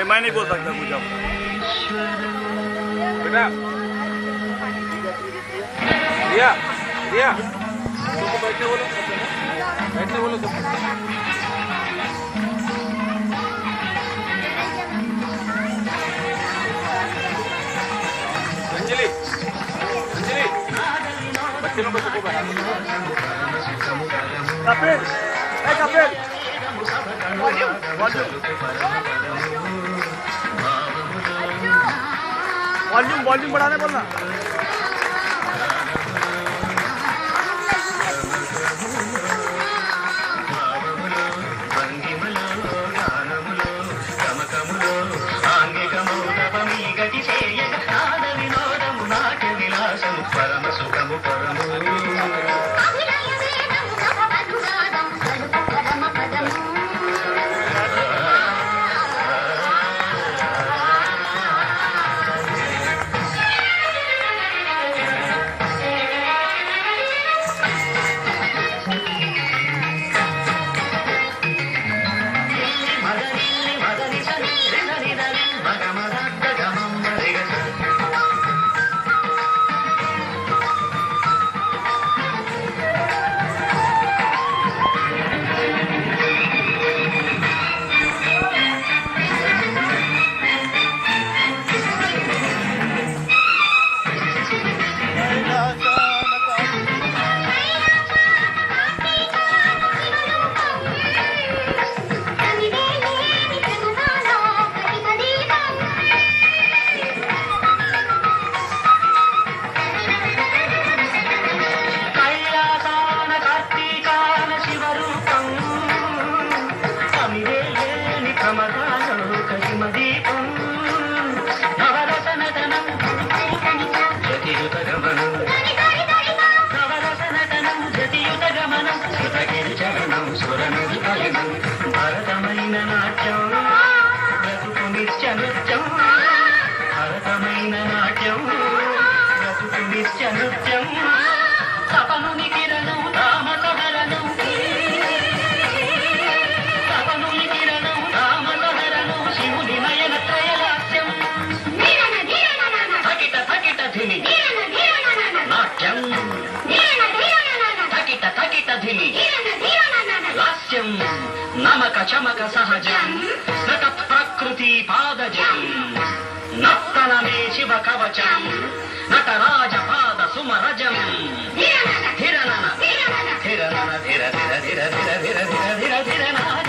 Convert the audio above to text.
मैं नहीं बोल सकता पूजा बेटा। रिया रिया तो बैठने बोलो, बैठने बोलो सब। अंजलि अंजलि बच्चे लोग को सबको बैठा। Kapil Kapil volume volume volume बढ़ाने बोलना। పరమ సుఖము పరము భరతమైన నాట్యం బ్రతుకు నిత్య నృత్యం భరతమైన నాట్యం బ్రతుకు నిత్య నృత్యం తపనుని కిరణం రామసహరణం తపనుని కిరణం రామసహరణం శివుని నయన త్రయలాస్యం తకిట తకిట ధిని నాట్యం తకిట తకిట ధిని లాస్యం నమక చమక సహజం నట ప్రకృతి పాదజం నర్తనమే శివ కవచం నటరాజ పాద సుమరజం ధిరనన ధిరనన ధిర ధిర ధిర ధిర ధిర ధిర ధిర ధిర ధిర